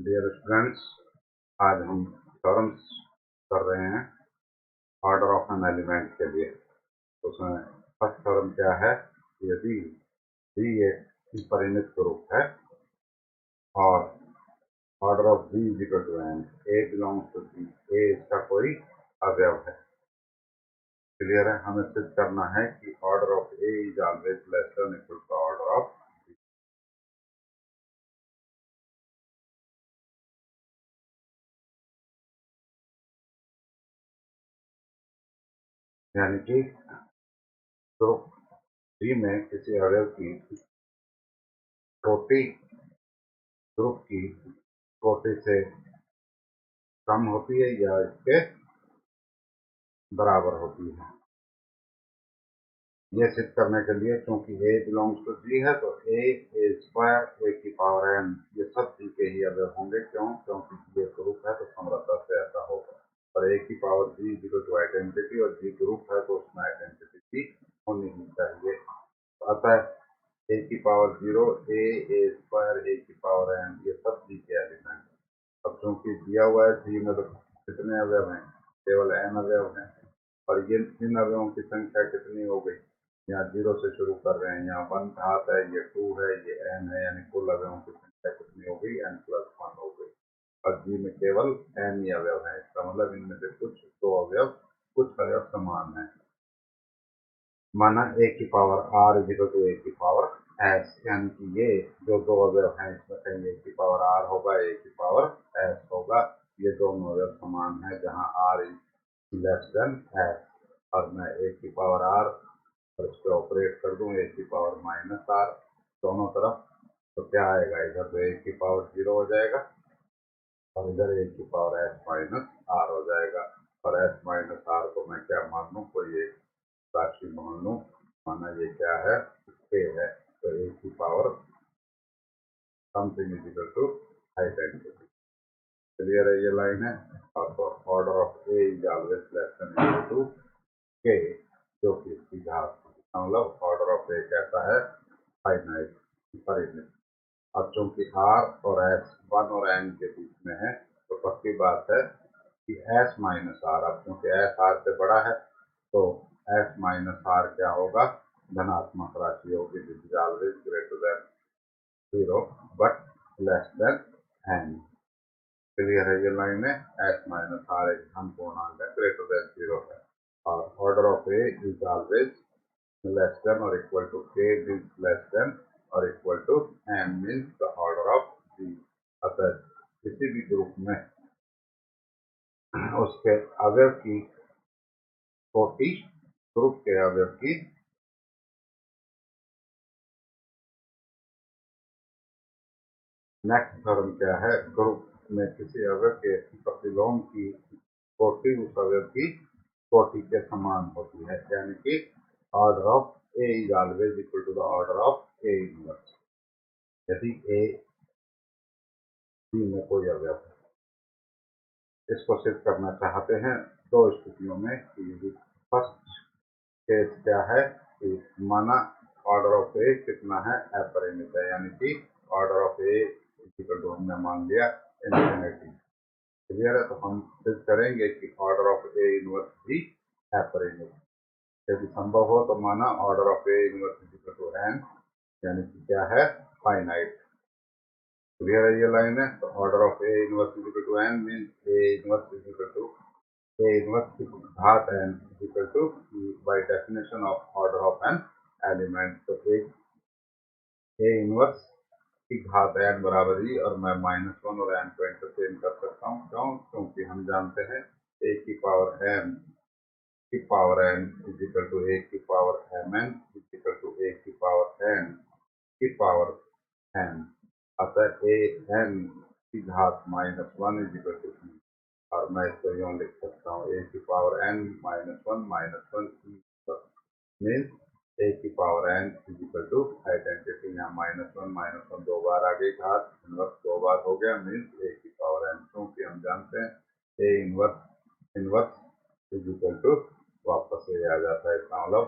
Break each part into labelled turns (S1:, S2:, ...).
S1: Dear students, आज हम theorems कर रहे हैं ऑर्डर ऑफ एन एलिमेंट के लिए। उसमें फर्स्ट थ्योरम क्या है? यदि V एक परिमित ग्रुप है और order of V is equal to n, A belongs to V, A इसका कोई अवयव है। क्लियर है? हमें सिद्ध करना है कि order of A is always less than equal to order of V। यानी कि ग्रुप V में किसी अवयव की कोटि ग्रुप की कोटि से कम होती है या इसके बराबर होती है। ये सिद्ध करने के लिए, क्योंकि A बिलोंग्स टू G है, तो A स्क्वायर A की पावर n ये सब G के ही अवयव होंगे। क्यों? क्योंकि ये ग्रुप है तो समरूपता से ऐसा होगा। और A की power G equal to identity, और G ग्रुप है तो उसमें आइडेंटिटी भी होनी ही चाहिए। अतः A की पावर 0, A स्क्वायर A की पावर n ये सब G के एलिमेंट। अब चूंकि दिया हुआ है G में तो कितने अवयव हैं? केवल n अवयव हैं। और ये इन अवयवों की संख्या कितनी हो गई? यहाँ 0 से शुरू कर रहे हैं, यहाँ 1 घात है, ये 2 है, ये n है, यानी कुल अवयवों की संख्या कितनी हो गई? n+1 हो गई। और G में केवल n ही अवयव है। इसका मतलब इनमें से कुछ अवयव समान है। माना A की power R is equal to A की पावर S, यानी कि ये जो दो अवयव हैं इसमें कहीं A की पावर R होगा, A की पावर S होगा। ये दोनों अवयव समान है जहाँ R is less then S। और मैं A की पावर R और इस पर ऑपरेट कर दूं A की पावर -R दोनों तरफ, तो क्या आएगा? इधर तो A की पावर 0 हो जाएगा और इधर A की पावर S-R हो जाएगा। और S-R को मैं क्या मान लूँ? कोई एक राशि मान लूँ। माना ये क्या है? A है, तो A की power something is equal to identity. Clear है? ये लाइन है। और order of A is always less than equal to K, जो कि इसकी घात, मतलब ऑर्डर ऑफ A कहता है फाइनाइट, परिमित। अब चूंकि R और S 1 और n के बीच में है, तो पक्की बात है कि S-R, अब क्योंकि S R से बड़ा है तो S-R क्या होगा? धनात्मक राशि होगी। This is always greater than 0 but less than n। Clear है? ये लाइन है। S-R एक धन पूर्णांक है, ग्रेटर देन 0 है। और order of A is always less than और equal to K is less than और equal to n means the order of G। अतः किसी भी ग्रुप में उसके अवयव की कोटि ग्रुप के अवयव की नेक्स्ट थ्योरम क्या है? ग्रुप में किसी अवयव के प्रतिलोम की कोटि उस अवयव की कोटि के समान होती है। यानी कि order of A is always equal to the order of A inverse. यदि A B में कोई अवयव है, इसको सिद्ध करना चाहते हैं दो स्थितियों में। कि फर्स्ट केस क्या है कि माना ऑर्डर ऑफ ए कितना है? अपरिमित है, यानी कि order of A equal to हमने मान लिया इन्फिनिटी। क्लियर है? तो हम सिद्ध करेंगे कि ऑर्डर ऑफ ए इनवर्स भी अपरिमित। यदि संभव हो तो माना order of A inverse equal to n, यानी कि क्या है? फाइनाइट। क्लियर है? ये लाइन है। तो order of A inverse equal to n means A inverse equal to A inverse की घात n is equal to by definition of order of an element। तो एक A inverse की घात n बराबर ही, और मैं -1 और n को इंटरचेंज कर सकता हूँ। क्यों? क्योंकि हम जानते हैं A की power n is equal to A की power mn is equal to A की पावर n की पावर n। अतः A n की घात -1 इज इक्वल टू e। और मैं इसको यूँ लिख सकता हूँ A की पावर n -1 मीन्स A की power n is equal to identity. यहाँ -1 दो बार आ गई घात, इनवर्स दो बार हो गया, मीन्स A की पावर n। क्योंकि हम जानते हैं A inverse is equal to वापस ये आ जाता है। इसका मतलब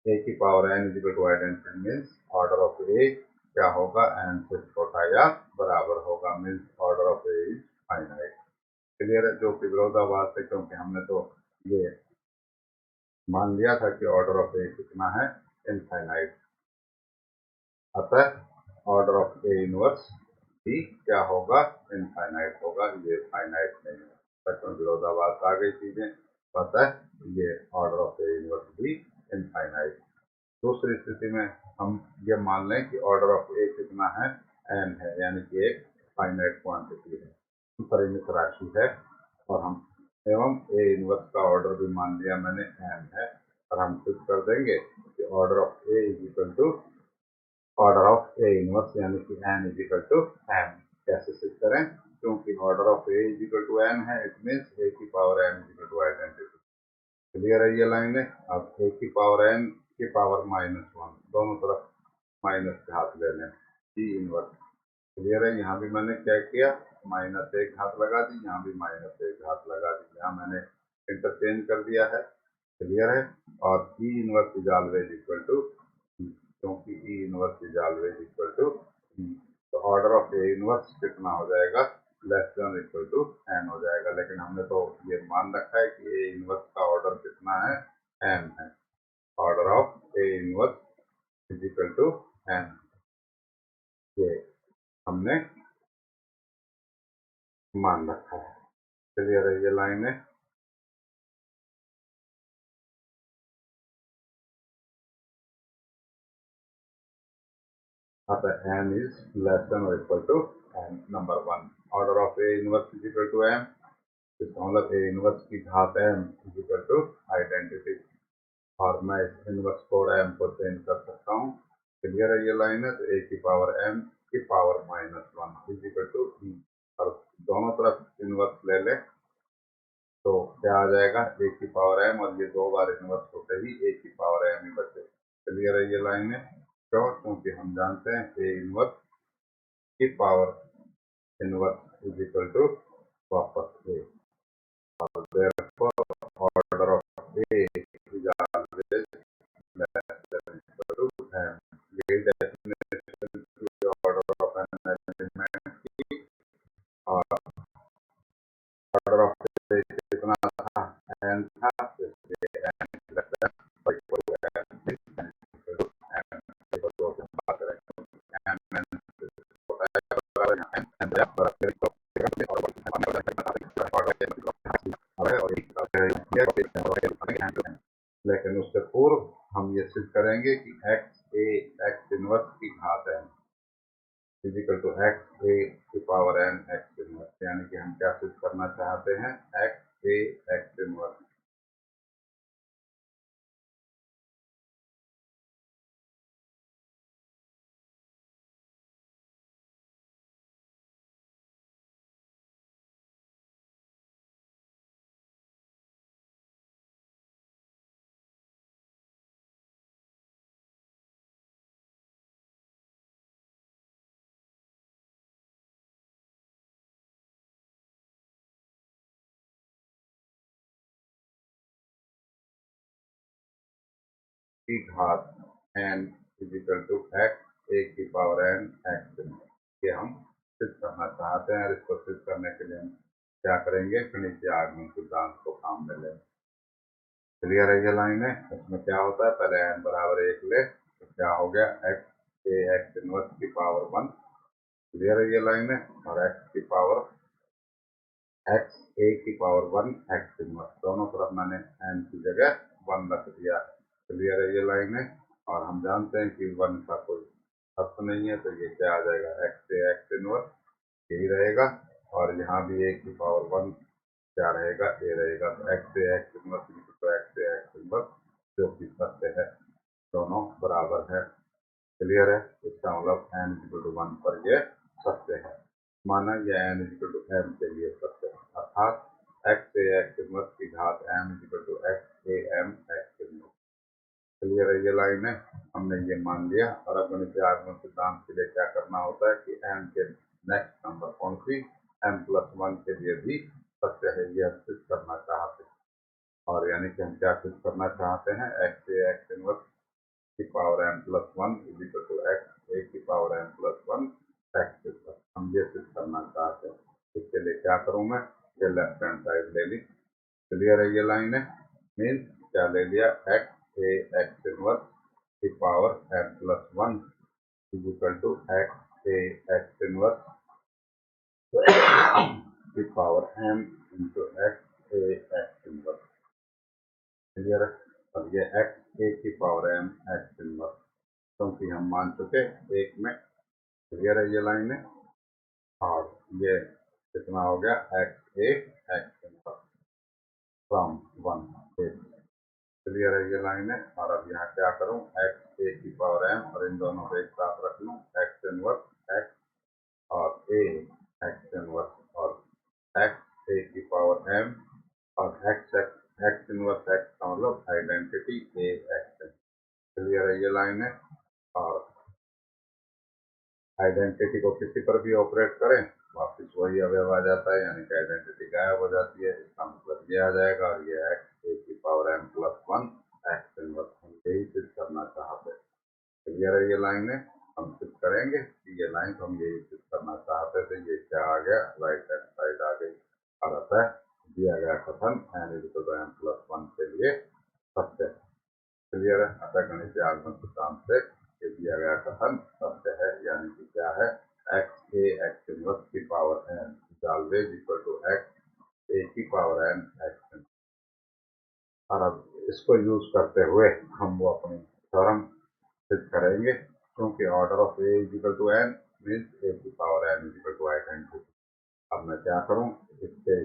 S1: A की power n is equal to identity means order of A क्या होगा, n से छोटा या बराबर होगा, means order of A is finite. Clear है, जो कि विरोधाभास है, क्योंकि हमने तो ये मान लिया था कि ऑर्डर ऑफ ए कितना है, इनफाइनाइट। अतः ऑर्डर ऑफ ए इनवर्स भी क्या होगा, इनफाइनाइट होगा, ये फाइनाइट नहीं है। बच्चों विरोधाभास आ गई चीजें, अतः ये ऑर्डर ऑफ ए इनवर्स भी इनफाइनाइट। दूसरी स्थिति में हम ये मान लें कि ऑर्डर ऑफ ए कितना है, एन है, यानी कि एक फाइनाइट क्वांटिटी है, परिमित राशि है, और हम एवं ए इनवर्स का ऑर्डर भी मान लिया मैंने एन है, और हम सिद्ध कर देंगे कि order of A is equal to order of A inverse, यानी कि N is equal to M. कैसे सिद्ध करें, क्योंकि order of A is equal to N है, इट मीन्स ए की power N is equal to identity. Clear है ये लाइन है। अब ए की पावर एन की पावर -1, दोनों तरफ माइनस घात ले लें, डी इनवर्स। क्लियर है, यहाँ भी मैंने क्या किया, -1 घात लगा दी, यहाँ भी -1 घात लगा दी, यहाँ मैंने इंटरचेंज कर दिया है। क्लियर है, और E inverse is always equal to, क्योंकि E inverse is always equal to, तो ऑर्डर ऑफ ए इनवर्स कितना हो जाएगा, less than equal to N हो जाएगा। लेकिन हमने तो ये मान रखा है कि ए इनवर्स का ऑर्डर कितना है, एन है। Order of A inverse is equal to N, ये हमने मान रखा है। क्लियर है ये लाइन है। अतः n is less than or equal to n, number 1। Order of A inverse is equal to m, इसका मतलब ए इनवर्स की घात m is equal to identity, और मैं इस इनवर्स को और m को चेंज कर सकता हूँ। क्लियर है ये लाइन है, तो a की पावर m की power -1 is equal to e, और दोनों तरफ इनवर्स ले लें तो क्या आ जाएगा, a की पावर m, और ये दो बार इनवर्स होते ही a की पावर m ही बचे। क्लियर है ये लाइन है, क्यों, क्योंकि हम जानते हैं a इनवर्स की power inverse is equal to वापस ए, और therefore order of A is always less than equal to m। ये डेफिनेशन की ऑर्डर ऑफ एन एलिमेंट की, और ऑर्डर ऑफ ए कितना था, n था, इसलिए n लेस देन और equal to m, equal to m, equal to हम बात करें m n से छोटा है बराबर, यहाँ n बराबर तो लेकिन उससे पूर्व हम ये सिद्ध करेंगे कि एक्स ए एक्स इनवर्स की घात N is equal to x ए की पावर एन एक्स इनवर्स, यानी कि हम क्या सिद्ध करना चाहते हैं, एक्स ए एक्स इनवर्स की घात N is equal to x ए की पावर एन एक्स इनवर्स, ये हम सिद्ध करना चाहते हैं। और इसको सिद्ध करने के लिए हम क्या करेंगे, गणितीय आगमन सिद्धांत को काम में लें। क्लियर है ये लाइन है, इसमें क्या होता है, पहले n बराबर 1 ले, तो क्या हो गया, एक्स ए एक्स इनवर्स की पावर 1। क्लियर है ये लाइन है, और एक्स की पावर एक्स ए की पावर 1 एक्स इनवर्स, दोनों तरफ मैंने n की जगह 1 रख दिया। क्लियर है ये लाइन है, और हम जानते हैं कि 1 का कोई अर्थ नहीं है, तो ये क्या आ जाएगा, एक्स ए एक्स इनवर्स यही रहेगा, और यहाँ भी ए की पावर 1 क्या रहेगा, ए रहेगा, तो एक्स ए एक्स इनवर्स तो एक्स ए एक्स इनवर्स जो कि सत्य है, दोनों बराबर है। क्लियर है, इसका मतलब n इक्वल टू 1 पर ये सत्य है, माना यह n इक्वल टू m के लिए सत्य है, अर्थात एक्स ए एक्स इनवर्स की घात m equal to x A M X inverse. Clear है ये लाइन है, हमने ये मान लिया। और अब गणितीय आगमन सिद्धांत के लिए क्या करना होता है कि m के नेक्स्ट नंबर कौन सी, m+1 के लिए भी सत्य है, ये हम सिद्ध करना चाहते हैं। और यानी कि हम क्या सिद्ध करना चाहते हैं, एक्स ए एक्स इनवर्स की power m+1 is equal to x ए की power M plus one X पर हम ये सिद्ध करना चाहते हैं। इसके लिए क्या करूं मैं, ये लेफ्ट हैंड साइड ले ली, क्लियर है ये लाइन है, मीन्स क्या ले लिया, एक्स ए एक्स इनवर्स की power M plus one is equal to x A x inverse की पावर एम इंटू एक्स ए एक्स इनवर्स, क्लियर है। अब ये एक्स ए की पावर एम एक्स इनवर्स, क्योंकि हम मान चुके एक में, क्लियर है ये लाइन है, और ये कितना हो गया, x A x inverse from one, clear है ये लाइन है। और अब यहाँ क्या करूँ, एक्स ए की पावर एम और इन दोनों को एक साथ रख लूँ, एक्स इनवर्स एक्स और ए एक्स इनवर्स और एक्स ए की पावर एम और x x X inverse x का मतलब आइडेंटिटी ए एक्स, क्लियर है ये लाइन है। और आइडेंटिटी को किसी पर भी ऑपरेट करें वापिस वही अवयव आ जाता है, यानी कि आइडेंटिटी गायब हो जाती है, इसका मतलब ये आ जाएगा। और ये एक्स ए की power M plus one X inverse, हम यही सिद्ध करना चाहते हैं, क्लियर है ये लाइन है। हम सिद्ध करेंगे कि ये लाइन तो हम यही सिद्ध करना चाहते थे, ये क्या आ गया, राइट हैंड साइड आ गई। और अतः दिया गया कथन N equal to M plus one के लिए सत्य है, क्लियर है। अतः गणितीय आगमन सिद्धांत से ये दिया गया कथन सत्य है, यानी कि क्या है, एक्स ए एक्स इनवर्स की power N is always equal to x ए की पावर एन एक्स। और अब इसको यूज करते हुए हम वो अपनी थ्योरम सिद्ध करेंगे, क्योंकि order of A is equal to N means A की power N is equal to identity. अब मैं क्या करूं, इसके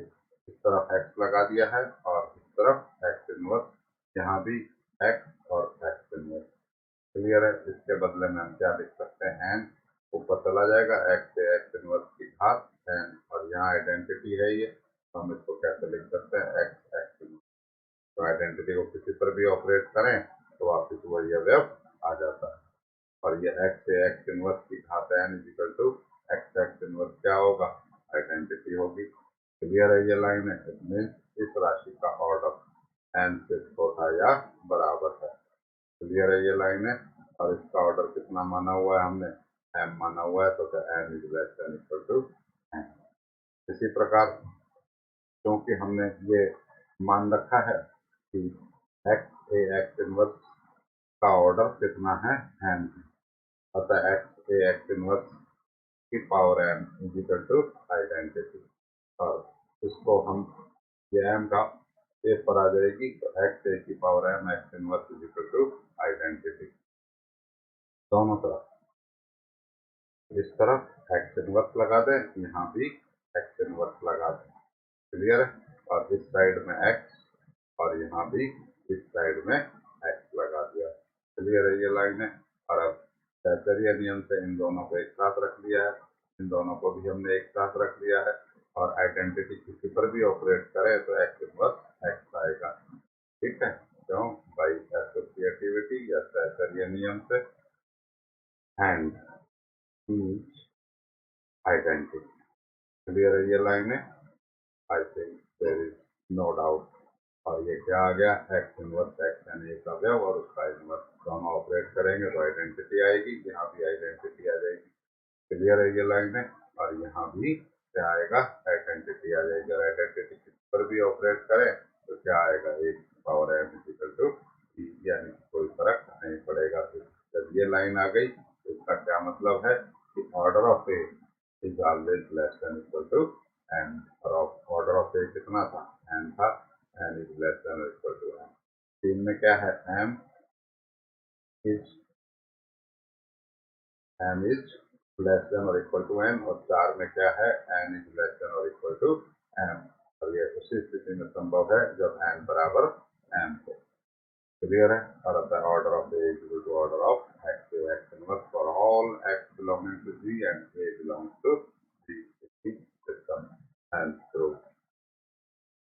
S1: इस तरफ x लगा दिया है और इस तरफ x इनवर्स, यहाँ भी x और x इनवर्स, क्लियर है। इसके बदले में हम क्या लिख सकते हैं, n ऊपर चला जाएगा, x से x इनवर्स की घात n, और यहाँ आइडेंटिटी है ये, तो हम इसको कैसे लिख सकते हैं, x x इनवर्स। तो आइडेंटिटी को किसी पर भी ऑपरेट करें तो वापिस वही अवयव आ जाता है। और ये x से x इनवर्स की घात n is equal to x x inverse क्या होगा, आइडेंटिटी होगी, क्लियर है ये लाइन है। इट मीन्स इस राशि का ऑर्डर n से छोटा या बराबर है, क्लियर है ये लाइन है। और इसका ऑर्डर कितना माना हुआ है हमने, m माना हुआ है, तो n is less than equal to n। इसी प्रकार क्योंकि हमने ये मान रखा है कि x ए एक्स इनवर्स का ऑर्डर कितना है, n, अतः x ए एक्स इनवर्स की power m is equal to identity. और इसको हम ये m का एक पर आ जाएगी, तो x ए की power m X inverse is equal to identity, दोनों तरफ इस तरफ x इनवर्स लगा दें, यहाँ भी x इनवर्स लगा दें, क्लियर है। और इस साइड में x और यहाँ भी इस साइड में x लगा दिया, क्लियर है ये लाइन है। और अब सैकड़िया नियम से इन दोनों को एक साथ रख लिया है, इन दोनों को भी हमने एक साथ रख लिया है, और आइडेंटिटी किसी पर भी ऑपरेट करें तो x इनवर्स x आएगा, ठीक है। क्यों, बाई एसोसिएटिविटी या सैकड़िया नियम से, एंड ईच आइडेंटिटी, क्लियर है ये लाइन है। I think there is no doubt. और ये क्या आ गया, एक्स इनवर्स एक्स यानी एक अवयव और उसका इनवर्स दोनों ऑपरेट करेंगे तो आइडेंटिटी आएगी, यहाँ भी आइडेंटिटी आ जाएगी, क्लियर है ये लाइन है। और यहाँ भी क्या आएगा, आइडेंटिटी आ जाएगी, और आइडेंटिटी किस पर भी ऑपरेट करें तो क्या आएगा, एक पावर एम इक्वल टू, यानी कोई फर्क नहीं पड़ेगा। तो जब ये लाइन आ गई तो इसका क्या मतलब है कि order of A is always less than equal to N, और ऑर्डर ऑफ ए कितना था, एन था, N is less than equal to N. तीन में क्या है, एम इज लेस देन और इक्वल टू एन, और चार में क्या है, एन इज लेस देन और इक्वल टू एम, और ये उसी स्थिति में संभव है जब एन बराबर एम हो, क्लियर है। और order of A is equal to order of X X inverse for all X belonging